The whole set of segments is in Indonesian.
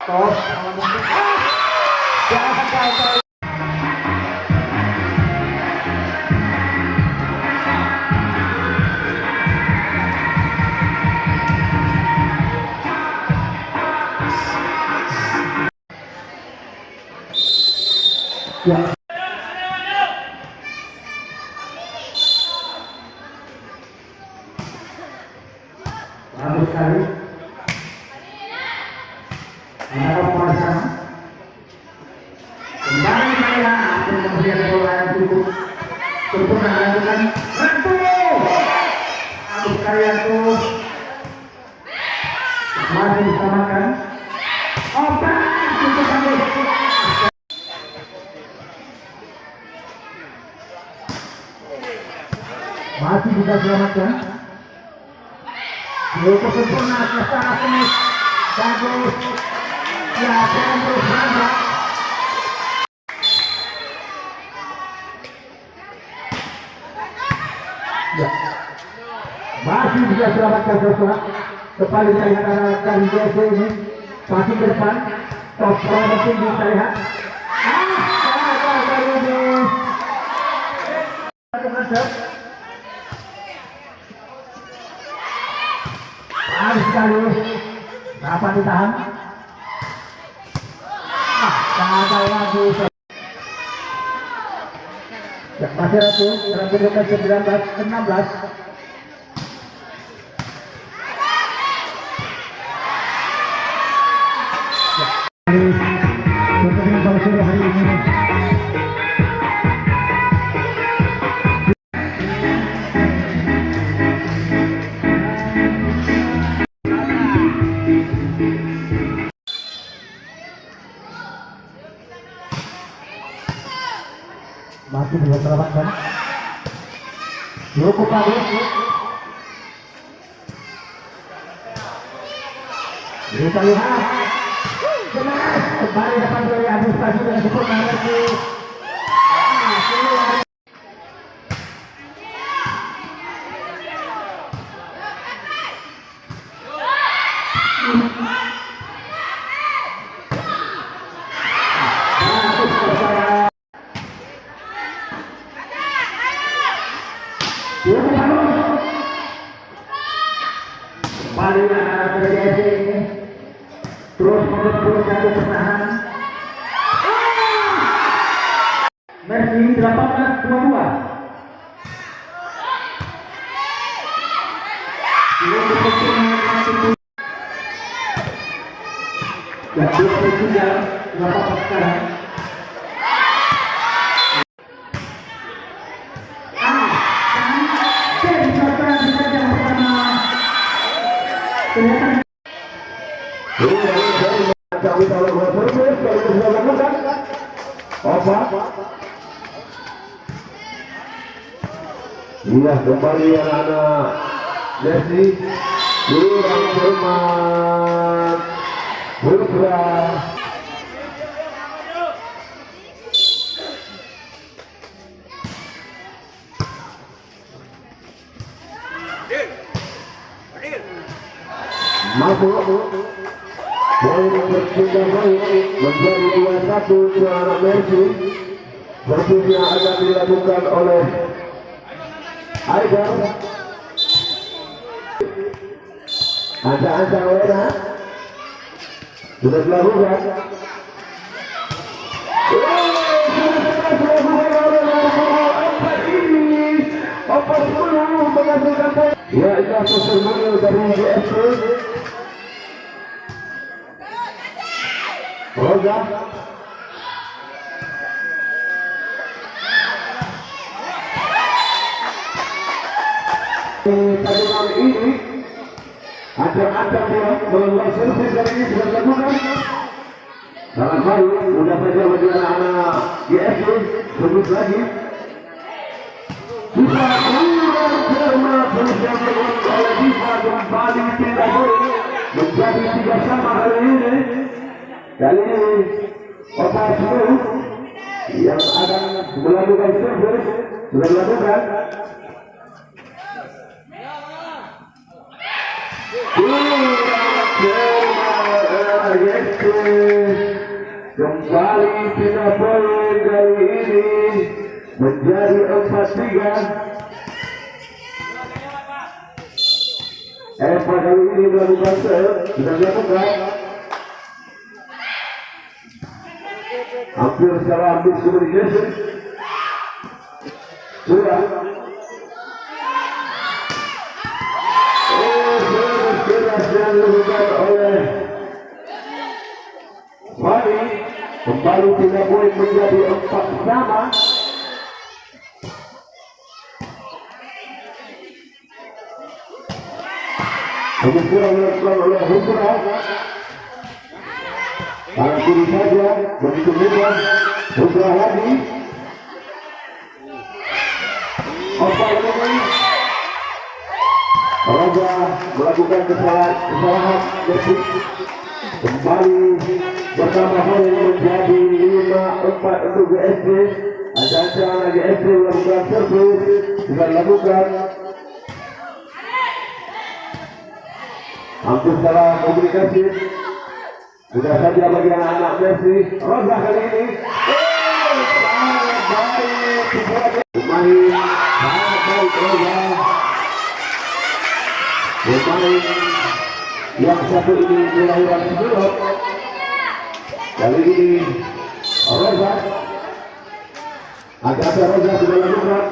Tos, jangan ya. Bagus sekali. Ada pemasan. Kembali saya untuk memberikan bola yang cukup untuk melakukan satu. Bagus sekali tuh. Masih disamakan. Open untuk kami. Masih bisa selamatkan. Cukup sempurna secara finish. Bagus. Ya, terus berangkat. Ya. Masih bisa selamatkan sesuatu. Kembali saya lihat dari JC ini. Masih ke depan. Top bola mungkin bisa lihat. Harus sekali dapat ditahan. Gagal lagi. Ya, masih ratu 19-16. Pertandingan pada sore hari ini. Masih bisa selamatkan. Cukup bagus. Kita lihat. Benar. Kembali depan dari administrasi dengan sempurna lagi. Kembali anak PDS ini terus menerus satu pertahanan. Messi 18-22. Ya, 23 berapa sekarang? Iya, kembali anak-anak Messi kurang berman Putra. Masuk poin berpindah menjadi 2-1 untuk anak Messi. Sepertinya akan dilakukan oleh Aida. Anda Wena sudah dilakukan. Ya, itu Sosir Mario dari GFC. Roga. Pada malam ini ada dia melakukan servis dari ini sudah dilakukan. Sangat baik, mudah saja bagi anak-anak GFC. Sebut lagi kita kurang cermat bersama oleh FIFA kembali tidak boleh menjadi 3 sama hari ini. Kali ini Kota Sulu yang akan melakukan servis sudah dilakukan. anak GST kembali pindah poin kali ini menjadi 4-3. Eva kali ini melakukan serve, sudah dilakukan hampir secara habis communication sudah keras yang dilakukan oleh Wali. Kembali 3 poin menjadi 4 sama. Penyusuran dilakukan oleh Husra. Tangan kiri saja, begitu mudah. Husra lagi. Apa ini? Raja melakukan kesalahan detik. Kembali bersama poin menjadi 5-4 untuk GST. Ada acara GST melakukan servis, sudah dilakukan. Hampir salah komunikasi. Sudah saja bagi anak-anak Messi. Roza kali ini sangat baik pemain, sangat baik Roza. Pemain yang satu ini kelahiran Sebelum. Kali ini Roza Agatha Roza sudah lakukan.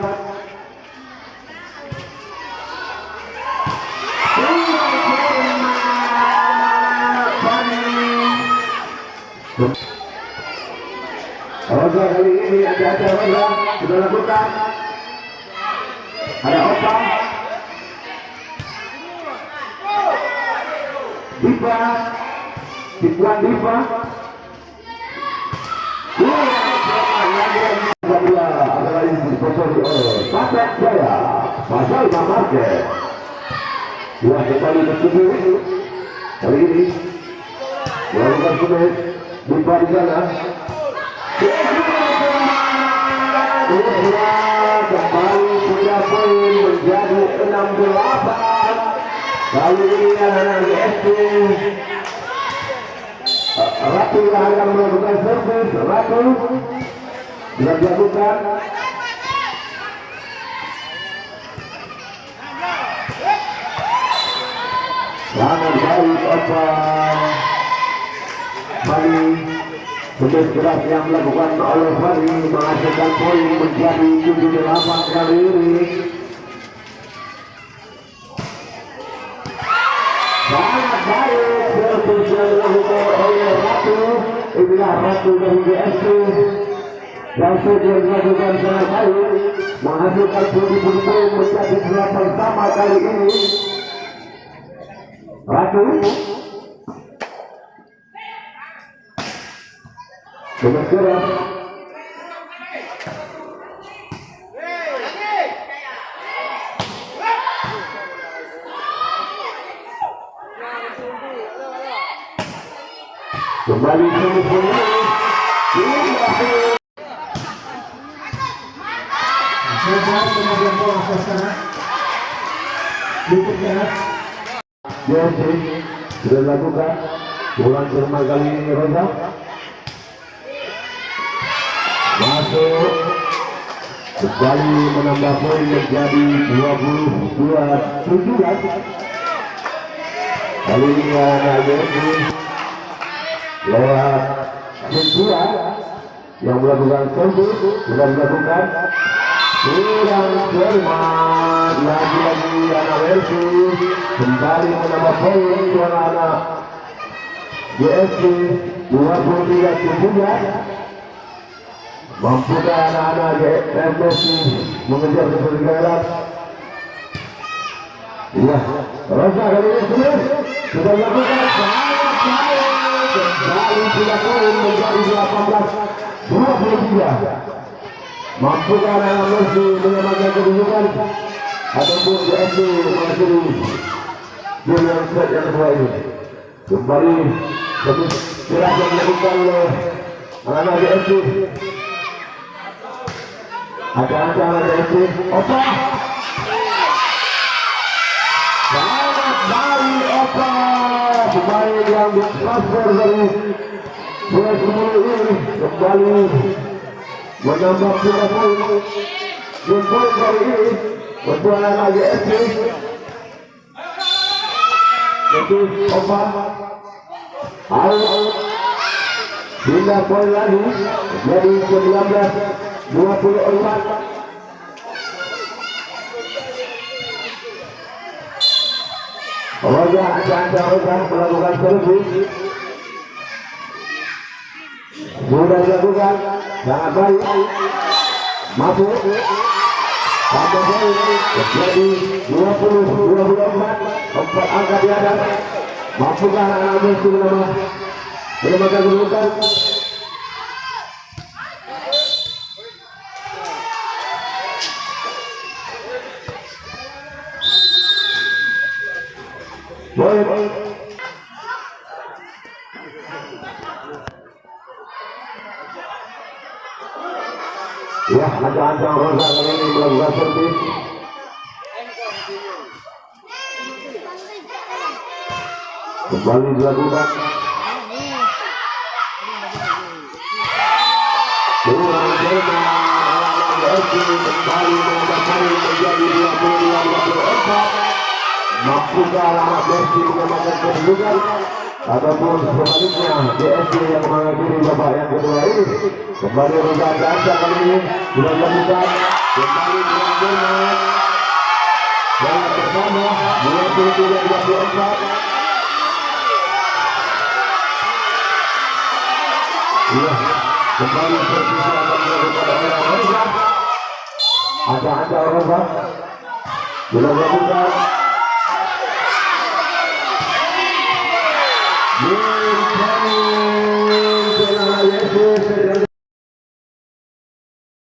Roza kali ini Agatha Roza sudah lakukan. Ada Opa Diva, Diva Diva. Adalah disponsori oleh Patek Jaya, Pasal Market. Dua kembali tersebut kali ini melakukan sulit Diva di sana. Kembali 3 poin menjadi 6-8. Kali ini anak-anak GST Ratu yang akan melakukan servis. Ratu sudah dilakukan. Sangat baik apa Bali. Servis keras yang dilakukan oleh Bali menghasilkan poin menjadi 7-8 kali ini. Sangat baik servis yang dilakukan oleh Ratu. Inilah Ratu dari GST. Dan servis dilakukan sangat baik menghasilkan 7 poin menjadi 8 sama kali ini. Ratu dengan keras kembali semua sudah lakukan pulang ke rumah kali ini. Roza masuk kembali menambah poin menjadi 22-17. Kali ini anak Yesus lewat Cynthia yang melakukan servis sudah dilakukan. Kurang cermat lagi-lagi anak Yesus kembali menambah poin untuk anak GST 23-17. Mampukah anak-anak GST mengejar ketertinggalan? Iya, Roza kali ini sudah dilakukan. Kembali 3 poin menjadi 18-23. Mampukah anak-anak Messi menyamakan kedudukan ataupun GST mengakhiri dengan set yang kedua ini? Kembali keras yang dilakukan oleh anak-anak GST. Ada anak GST. Opa sangat baik Opa pemain yang ditransfer dari Bola ini kembali menambah 3 poin. Poin kali ini berjualan lagi FC. Jadi Opa out. Pindah poin lagi jadi 19-24. Roja melakukan servis. Sudah dilakukan sangat baik. Mampu sampai poin jadi 20-24. 4 angka di atas. Mampukah anak Messi menyamakan kedudukan? Poin. Ya, ancang-ancang Rosa kali ini melakukan servis. Kembali dilakukan. Kembali menambahkan menjadi 22-24. Mampukah anak Messi menyamakan kedudukan ataupun sebaliknya DSD yang mengakhiri babak yang kedua ini? Kembali Rosa Gasa kali ini sudah dilakukan. Kembali dilakukan yang pertama 23-24. Iya, kembali posisi akan dilakukan oleh Rosa. Ada Rosa dilakukan. Yesus